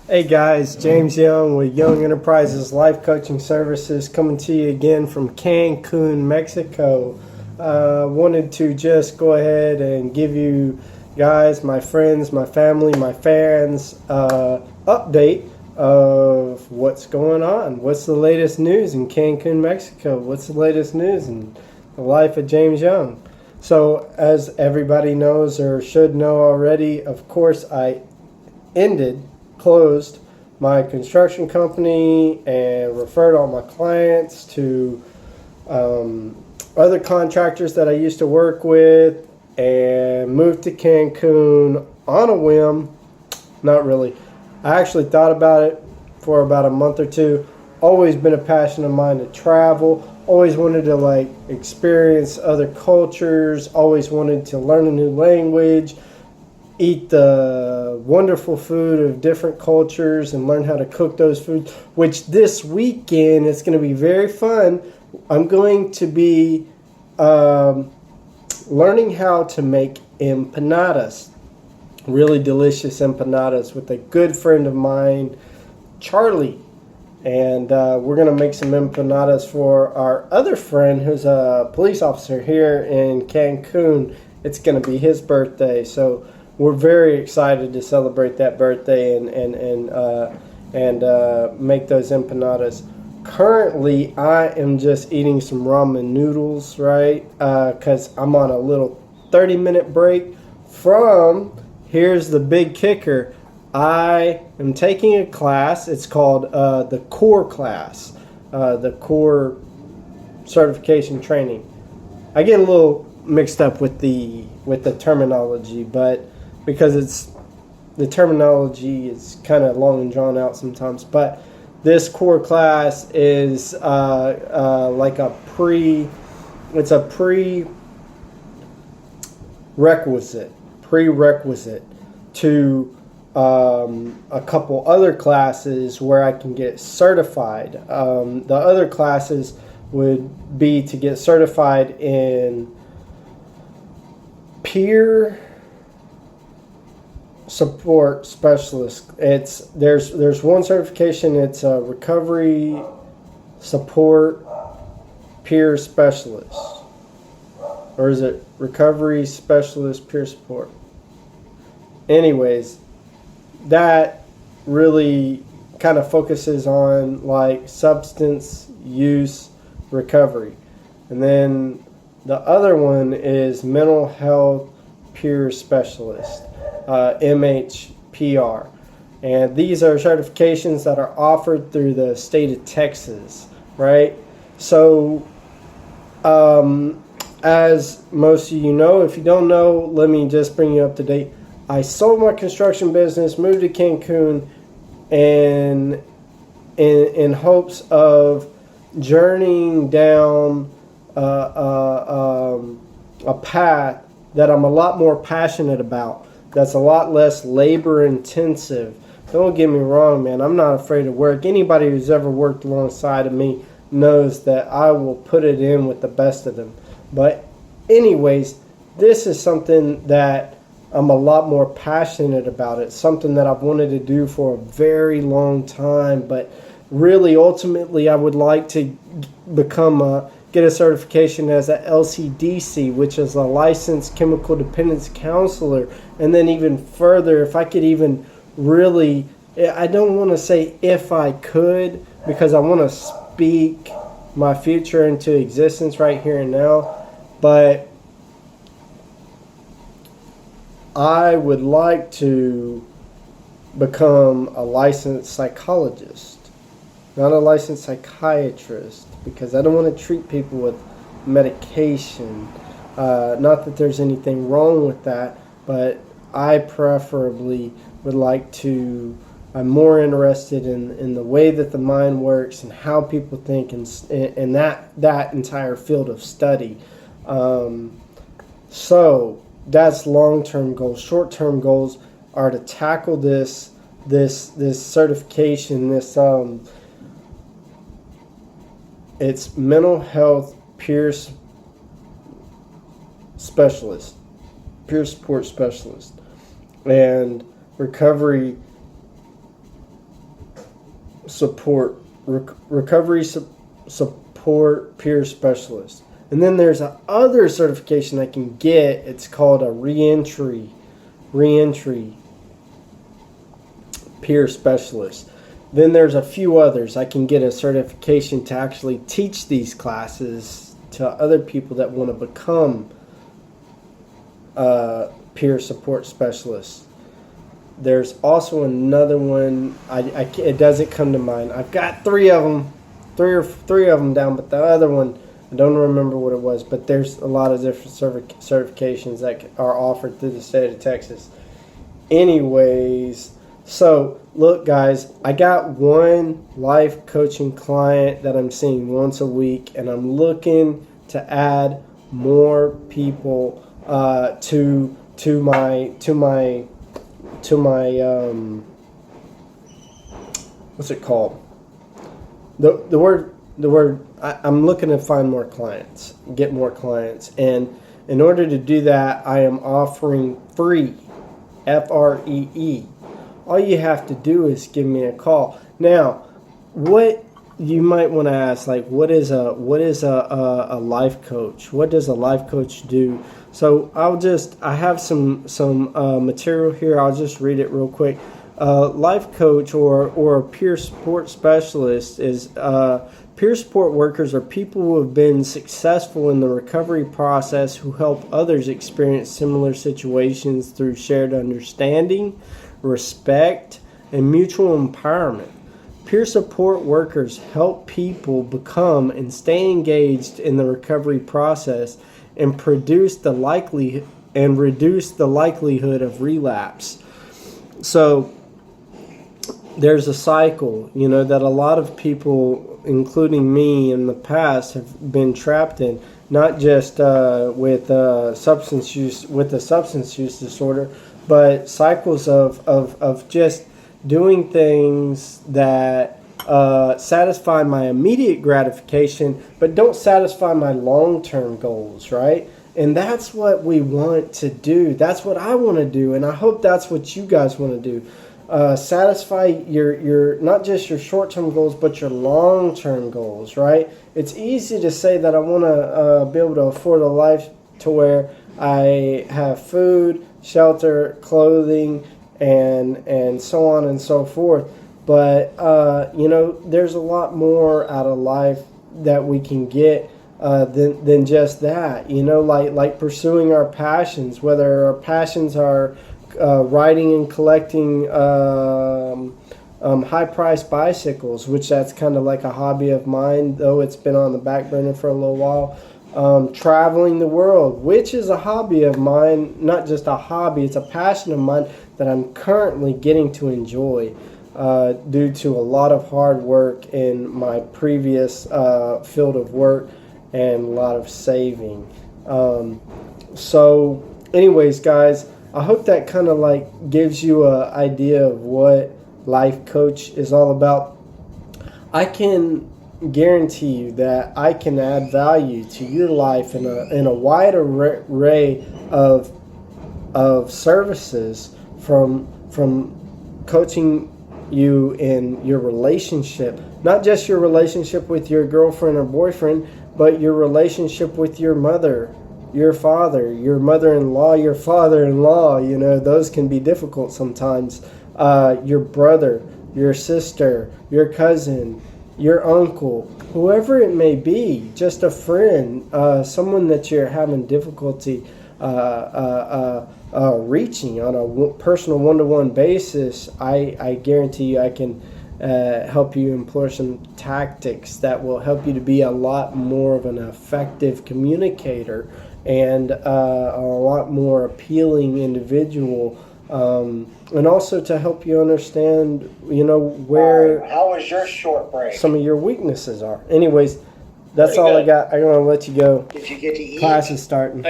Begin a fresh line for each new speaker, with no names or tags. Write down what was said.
Hey guys, James Young with Young Enterprises Life Coaching Services coming to you again from Cancun, Mexico. Wanted to just go ahead and give you guys, my friends, my family, my fans, update of what's going on. What's the latest news in Cancun, Mexico? What's the latest news in the life of James Young? So, as everybody knows or should know already, of course, I closed my construction company and referred all my clients to other contractors that I used to work with and moved to Cancun on a whim. Not really. I actually thought about it for about a month or two. Always been a passion of mine to travel. Always wanted to experience other cultures. Always wanted to learn a new language, eat the wonderful food of different cultures and learn how to cook those foods, which this weekend is going to be very fun. I'm going to be learning how to make empanadas, really delicious empanadas, with a good friend of mine, Charlie. And we're going to make some empanadas for our other friend who's a police officer here in Cancun. It's going to be his birthday, so we're very excited to celebrate that birthday and make those empanadas. Currently, I am just eating some ramen noodles, right? Because I'm on a little 30-minute break from, here's the big kicker, I am taking a class. It's called the CORE class, the CORE certification training. I get a little mixed up with the terminology, but because the terminology is kind of long and drawn out sometimes. But this core class is like a prerequisite to a couple other classes where I can get certified. The other classes would be to get certified in peer support specialist. There's one certification. It's a recovery support peer specialist, or is it recovery specialist peer support? Anyways, that really kind of focuses on substance use recovery, and then the other one is mental health peer specialist. MHPR. And these are certifications that are offered through the state of Texas, right? So, as most of you know, if you don't know, let me just bring you up to date. I sold my construction business, moved to Cancun, and in hopes of journeying down a path that I'm a lot more passionate about, that's a lot less labor intensive. Don't get me wrong, man. I'm not afraid of work. Anybody who's ever worked alongside of me knows that I will put it in with the best of them. But anyways, this is something that I'm a lot more passionate about. It's something that I've wanted to do for a very long time. But really, ultimately, I would like to get a certification as a LCDC, which is a licensed chemical dependence counselor. And then even further, if I could even really, I don't want to say if I could, because I want to speak my future into existence right here and now, but I would like to become a licensed psychologist, not a licensed psychiatrist, because I don't want to treat people with medication. Not that there's anything wrong with that, but I preferably would like to, I'm more interested in the way that the mind works and how people think, and that entire field of study. So that's long-term goals. Short-term goals are to tackle this certification, it's mental health peer specialist, peer support specialist, and recovery support, recovery support peer specialist. And then there's a other certification I can get. It's called a reentry peer specialist. Then there's a few others. I can get a certification to actually teach these classes to other people that want to become peer support specialists. There's also another one. It doesn't come to mind. I've got three of them down, but the other one I don't remember what it was. But there's a lot of different certifications that are offered through the state of Texas. Anyways, so look, guys, I got one life coaching client that I'm seeing once a week, and I'm looking to add more people to my what's it called? The word. I'm looking to find more clients, get more clients, and in order to do that, I am offering free, FREE. All you have to do is give me a call. Now, what you might want to ask, like, what is a life coach? What does a life coach do? So I have some material here. I'll just read it real quick. Life coach or a peer support specialist is peer support workers are people who have been successful in the recovery process who help others experience similar situations through shared understanding, respect, and mutual empowerment. Peer support workers help people become and stay engaged in the recovery process and reduce the likelihood of relapse. So there's a cycle, that a lot of people, including me in the past, have been trapped in, not just with substance use disorder, but cycles of just doing things that satisfy my immediate gratification, but don't satisfy my long-term goals, right? And that's what we want to do. That's what I want to do, and I hope that's what you guys want to do. Satisfy your not just your short-term goals, but your long-term goals, right? It's easy to say that I want to be able to afford a life to where I have food, shelter, clothing, and so on and so forth. But there's a lot more out of life that we can get than just that. Like pursuing our passions, whether our passions are riding and collecting high-priced bicycles, which that's kind of like a hobby of mine, though it's been on the back burner for a little while. Traveling the world, which is a hobby of mine, not just a hobby, it's a passion of mine that I'm currently getting to enjoy due to a lot of hard work in my previous field of work and a lot of saving. So anyways, guys, I hope that kind of like gives you an idea of what Life Coach is all about. I can guarantee you that I can add value to your life in a wide array of services, from coaching you in your relationship, not just your relationship with your girlfriend or boyfriend, but your relationship with your mother, your father, your mother-in-law, your father-in-law. Those can be difficult sometimes. Your brother, your sister, your cousin, your uncle, whoever it may be, just a friend, someone that you're having difficulty reaching on a personal one-to-one basis. I guarantee you I can help you employ some tactics that will help you to be a lot more of an effective communicator and a lot more appealing individual. And also to help you understand, where
how was your short break?
Some of your weaknesses are. Anyways, that's all I got. I'm going to let you go.
Did you get to eat?
Class is starting.